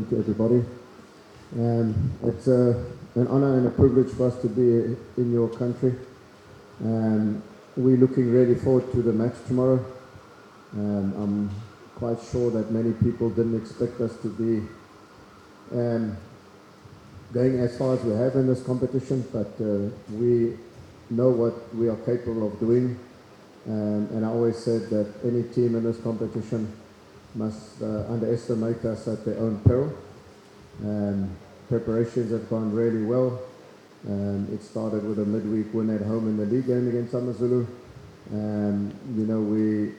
afternoon to everybody. It's an honor and a privilege for us to be in your country. We're looking really forward to the match tomorrow. I'm quite sure that many people didn't expect us to be going as far as we have in this competition, but we know what we are capable of doing. And I always said that any team in this competition must underestimate us at their own peril. Preparations have gone really well. It started with a midweek win at home in the league game against AmaZulu. You know, we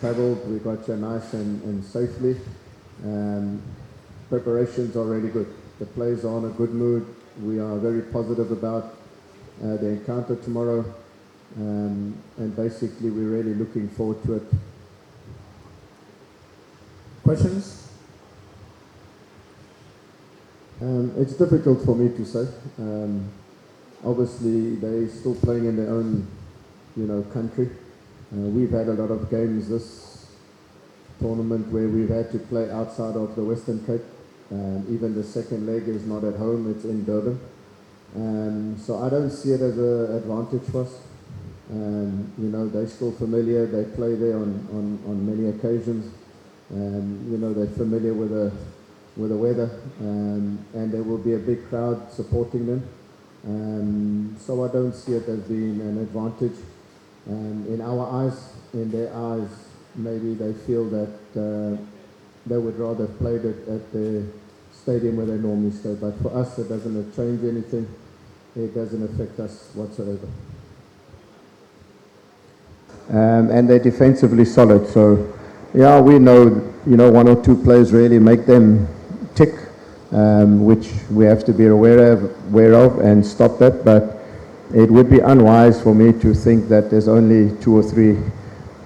travelled, we got here nice and safely. Preparations are really good. The players are in a good mood. We are very positive about the encounter tomorrow. And basically, we're really looking forward to it. Questions? It's difficult for me to say. Obviously, they're still playing in their own, country. We've had a lot of games this tournament where we've had to play outside of the Western Cape. Even the second leg is not at home, it's in Durban. So I don't see it as an advantage for us. They're still familiar, they play there on many occasions. They're familiar with the weather, and there will be a big crowd supporting them. So I don't see it as being an advantage. In our eyes, in their eyes, maybe they feel that they would rather have played it at the stadium where they normally stay. But for us, it doesn't change anything. It doesn't affect us whatsoever. And they're defensively solid. So, yeah, we know, one or two players really make them tick, which we have to be aware of and stop that. But it would be unwise for me to think that there's only 2 or 3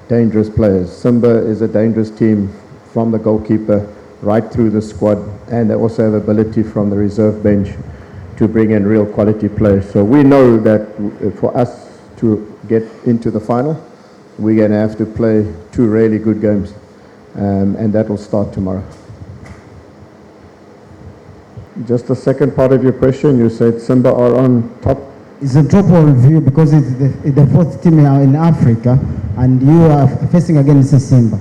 dangerous players. Simba is a dangerous team from the goalkeeper right through the squad, and they also have ability from the reserve bench to bring in real quality players. So we know that for us to get into the final, we're going to have to play 2 really good games, and that will start tomorrow. Just the second part of your question, you said Simba are on top. It's a drop-off view because it's the 4th team in Africa, and you are facing against Simba.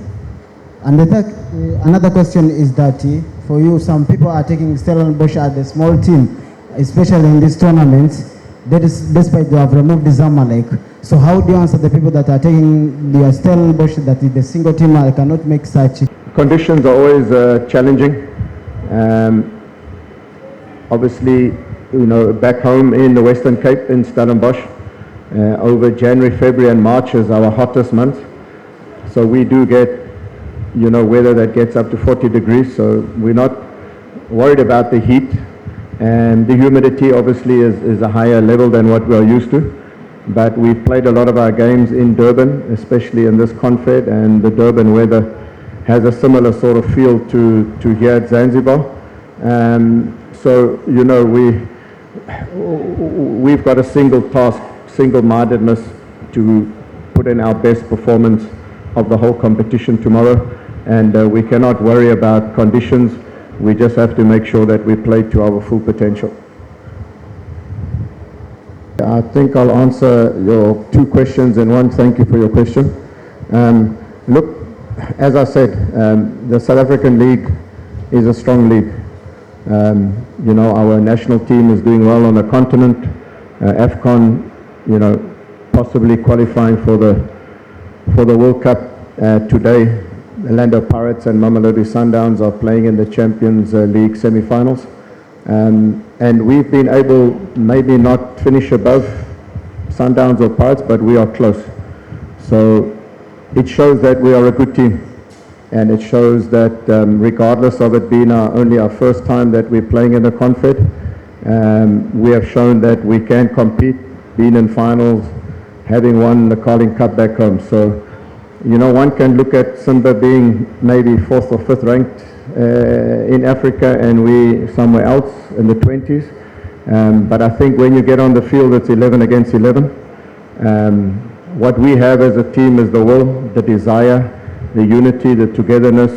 And another question is that for you, some people are taking Stellenbosch as a small team, especially in these tournaments. That is despite they have removed the Zamalek. So how do you answer the people that are taking the Stellenbosch, that is the single team cannot make such? Conditions are always challenging. Obviously, back home in the Western Cape in Stellenbosch, over January, February and March is our hottest month. So we do get, weather that gets up to 40 degrees. So we're not worried about the heat. And the humidity obviously is a higher level than what we are used to. But we've played a lot of our games in Durban, especially in this confed, and the Durban weather has a similar sort of feel to here at Zanzibar. So, we've got a single task, single-mindedness to put in our best performance of the whole competition tomorrow. And we cannot worry about conditions. We just have to make sure that we play to our full potential. I think I'll answer your 2 questions in one. Thank you for your question. Look, as I said, the South African League is a strong league. Our national team is doing well on the continent. AFCON, possibly qualifying for the World Cup today. Orlando Pirates and Mamelodi Sundowns are playing in the Champions League semi-finals. And we've been able, maybe not finish above Sundowns or Pirates, but we are close. So it shows that we are a good team. And it shows that regardless of it being only our first time that we're playing in the confed, we have shown that we can compete, being in finals, having won the Carling Cup back home. So, one can look at Simba being maybe 4th or 5th ranked in Africa, and we somewhere else in the 20s. But I think when you get on the field, it's 11 against 11. What we have as a team is the will, the desire, the unity, the togetherness,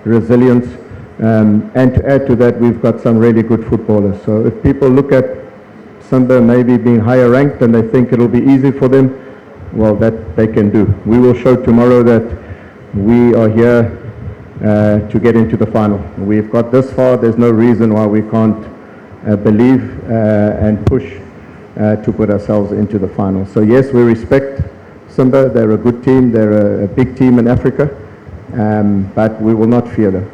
resilience, And to add to that, we've got some really good footballers. So if people look at Simba maybe being higher ranked and they think it'll be easy for them, well, that they can do. We will show tomorrow that we are here to get into the final. We've got this far. There's no reason why we can't believe and push to put ourselves into the final. So yes, we respect Simba. They're a good team. They're a big team in Africa, but we will not fear them.